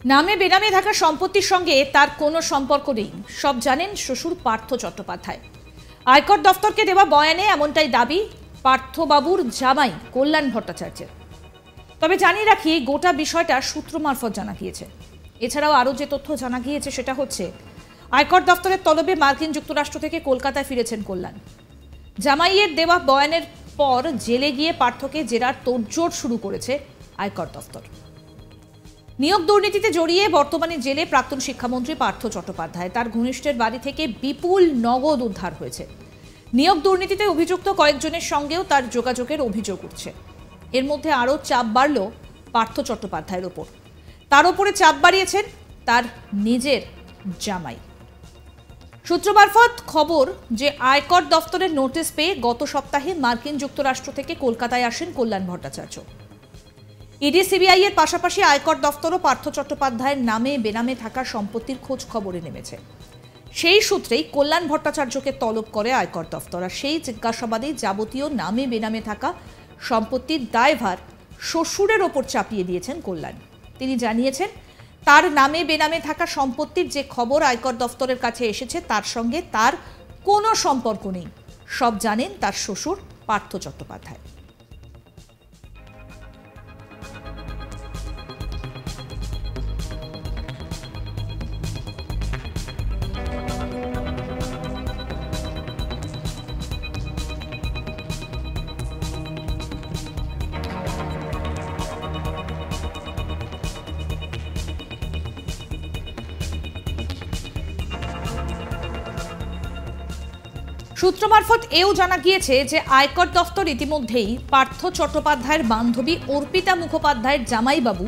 নামে বেনামে থাকা সম্পত্তির সঙ্গে তার কোনো সম্পর্ক নেই, সব জানেন শ্বশুর পার্থ চট্টোপাধ্যায়। আয়কর দফতরকে দেওয়া বয়ানে এমনটাই দাবি পার্থবাবুর জামাই কল্যাণ ভট্টাচার্যের। তবে জানিয়ে রাখি, গোটা বিষয়টা সূত্র মারফত জানা গিয়েছে। এছাড়াও আরও যে তথ্য জানা গিয়েছে সেটা হচ্ছে, আয়কর দফতরের তলবে মার্কিন যুক্তরাষ্ট্র থেকে কলকাতায় ফিরেছেন কল্যাণ। জামাইয়ের দেওয়া বয়ানের পর জেলে গিয়ে পার্থকে জেরার তোড়জোড় শুরু করেছে আয়কর দফতর। নিয়োগ দুর্নীতিতে জড়িয়ে বর্তমানে জেলে প্রাক্তন শিক্ষামন্ত্রী পার্থ চট্টোপাধ্যায়। তার ঘনিষ্ঠের বাড়ি থেকে বিপুল নগদ উদ্ধার হয়েছে। নিয়োগ দুর্নীতিতে অভিযুক্ত কয়েকজনের সঙ্গেও তার যোগাযোগের অভিযোগ উঠছে। এর মধ্যে আরও চাপ বাড়ল পার্থ চট্টোপাধ্যায়ের ওপর। তার ওপরে চাপ বাড়িয়েছেন তার নিজের জামাই। সূত্র মারফত খবর যে আয়কর দফতরের নোটিশ পেয়ে গত সপ্তাহে মার্কিন যুক্তরাষ্ট্র থেকে কলকাতায় আসেন কল্যাণ ভট্টাচার্য। ইডি সিবিআই এর পাশাপাশি আয়কর দফতরও পার্থ চট্টোপাধ্যায়ের নামে বেনামে থাকা সম্পত্তির খোঁজ খবরে নেমেছে। সেই সূত্রেই কল্যাণ ভট্টাচার্যকে তলব করে আয়কর দফতর। আর সেই জিজ্ঞাসাবাদে যাবতীয় নামে বেনামে থাকা সম্পত্তির দায়ভার শ্বশুরের ওপর চাপিয়ে দিয়েছেন কল্যাণ। তিনি জানিয়েছেন, তার নামে বেনামে থাকা সম্পত্তির যে খবর আয়কর দফতরের কাছে এসেছে তার সঙ্গে তার কোনো সম্পর্ক নেই, সব জানেন তার শ্বশুর পার্থ চট্টোপাধ্যায়। সূত্র মারফত এও জানা গিয়েছে যে আয়কর দফতর ইতিমধ্যেই পার্থ চট্টোপাধ্যায়ের বান্ধবী অর্পিতা মুখোপাধ্যায়ের জামাইবাবু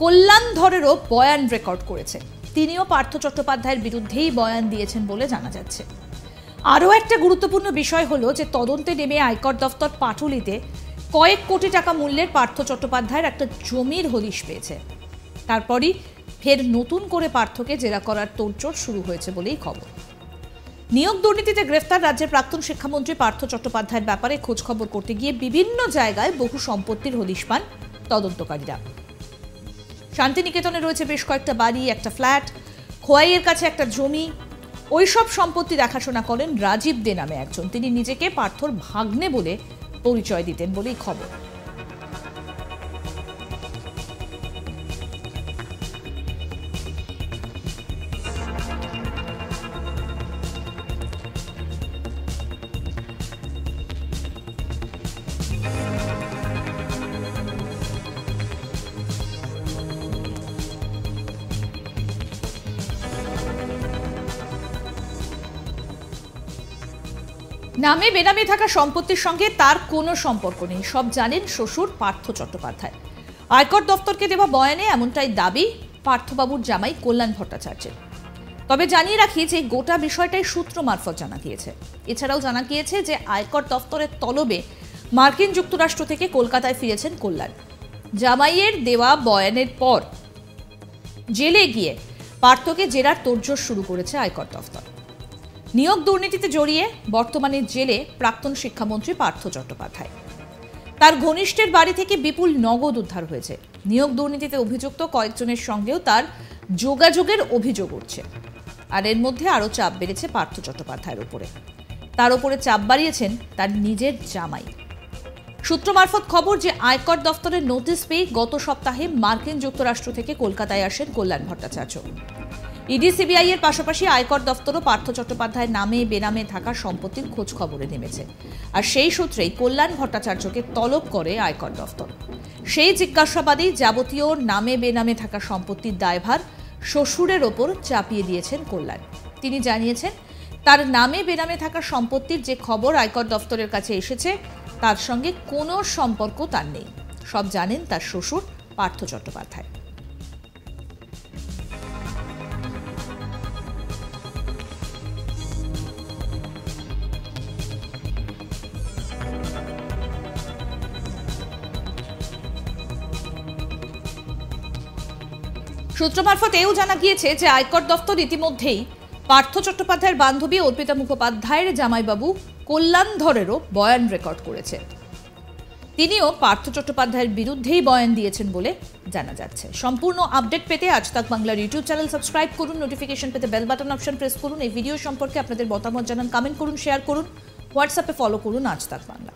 কল্যাণ ধরেরও বয়ান রেকর্ড করেছে। তিনিও পার্থ চট্টোপাধ্যায়ের বিরুদ্ধেই বয়ান দিয়েছেন বলে জানা যাচ্ছে। আরও একটা গুরুত্বপূর্ণ বিষয় হলো যে তদন্তে নেমে আয়কর দফতর পাটুলিতে কয়েক কোটি টাকা মূল্যের পার্থ চট্টোপাধ্যায়ের একটা জমির হদিশ পেয়েছে। তারপরই ফের নতুন করে পার্থকে জেরা করার তোড়জোড় শুরু হয়েছে বলেই খবর। নিয়োগ দুর্নীতিতে গ্রেফতার রাজ্যের প্রাক্তন শিক্ষামন্ত্রী পার্থ চট্টোপাধ্যায়ের ব্যাপারে খোঁজখবর করতে গিয়ে বিভিন্ন জায়গায় বহু সম্পত্তির হদিশ পান তদন্তকারীরা। শান্তিনিকেতনে রয়েছে বেশ কয়েকটা বাড়ি, একটা ফ্ল্যাট, খোয়াইয়ের কাছে একটা জমি। ওইসব সম্পত্তি দেখাশোনা করেন রাজীব দে নামে একজন। তিনি নিজেকে পার্থর ভাগ্নে বলে পরিচয় দিতেন বলেই খবর। নামে বেনামে থাকা সম্পত্তির সঙ্গে তার কোনো সম্পর্ক নেই, সব জানেন শ্বশুর পার্থ চট্টোপাধ্যায়। আয়কর দফতরকে দেওয়া বয়ানে এমনটাই দাবি পার্থবাবুর জামাই কল্যাণ ভট্টাচার্যের। তবে জানিয়ে রাখি যে গোটা বিষয়টাই সূত্র মারফত জানা গিয়েছে। এছাড়াও জানা গিয়েছে যে আয়কর দফতরের তলবে মার্কিন যুক্তরাষ্ট্র থেকে কলকাতায় ফিরেছেন কল্যাণ। জামাইয়ের দেওয়া বয়ানের পর জেলে গিয়ে পার্থকে জেরার তোড়জোড় শুরু করেছে আয়কর দফতর। নিয়োগ দুর্নীতিতে জড়িয়ে বর্তমানে জেলে প্রাক্তন শিক্ষামন্ত্রী পার্থ চট্টোপাধ্যায়। তার ঘনিষ্ঠের বাড়ি থেকে বিপুল নগদ উদ্ধার হয়েছে। নিয়োগ দুর্নীতিতে অভিযুক্ত কয়েকজনের সঙ্গেও তার যোগাযোগের অভিযোগ উঠছে। আর এর মধ্যে আরও চাপ বেড়েছে পার্থ চট্টোপাধ্যায়ের উপরে। তার উপরে চাপ বাড়িয়েছেন তার নিজের জামাই। সূত্র মারফত খবর যে আয়কর দফতরের নোটিশ পেয়ে গত সপ্তাহে মার্কিন যুক্তরাষ্ট্র থেকে কলকাতায় আসেন কল্যাণ ভট্টাচার্য। ইডি সিবিআই এর পাশাপাশি আয়কর দফতরও পার্থ চট্টোপাধ্যায়ের নামে বেনামে থাকা সম্পত্তির খোঁজ খবরে নেমেছে। আর সেই সূত্রেই কল্যাণ ভট্টাচার্যকে তলব করে আয়কর দফতর। সেই জিজ্ঞাসাবাদেই যাবতীয় নামে বেনামে থাকা সম্পত্তির দায়ভার শ্বশুরের ওপর চাপিয়ে দিয়েছেন কল্যাণ। তিনি জানিয়েছেন, তার নামে বেনামে থাকা সম্পত্তির যে খবর আয়কর দফতরের কাছে এসেছে তার সঙ্গে কোনো সম্পর্ক তার নেই, সব জানেন তার শ্বশুর পার্থ চট্টোপাধ্যায়। সূত্র মারফত এও জানা গিয়েছে যে আয়কর দফতর ইতিমধ্যেই পার্থ চট্টোপাধ্যায়ের বান্ধবী অর্পিতা মুখোপাধ্যায়ের জামাইবাবু কল্যাণ ধরেরও বয়ান রেকর্ড করেছে। তিনিও পার্থ চট্টোপাধ্যায়ের বিরুদ্ধেই বয়ান দিয়েছেন বলে জানা যাচ্ছে। সম্পূর্ণ আপডেট পেতে আজ তাক বাংলার ইউটিউব চ্যানেল সাবস্ক্রাইব করুন, নোটিফিকেশন পেতে বেল বাটন অপশন প্রেস করুন। এই ভিডিও সম্পর্কে আপনাদের মতামত জানান, কমেন্ট করুন, শেয়ার করুন, হোয়াটসঅ্যাপে ফলো করুন আজ তাক বাংলা।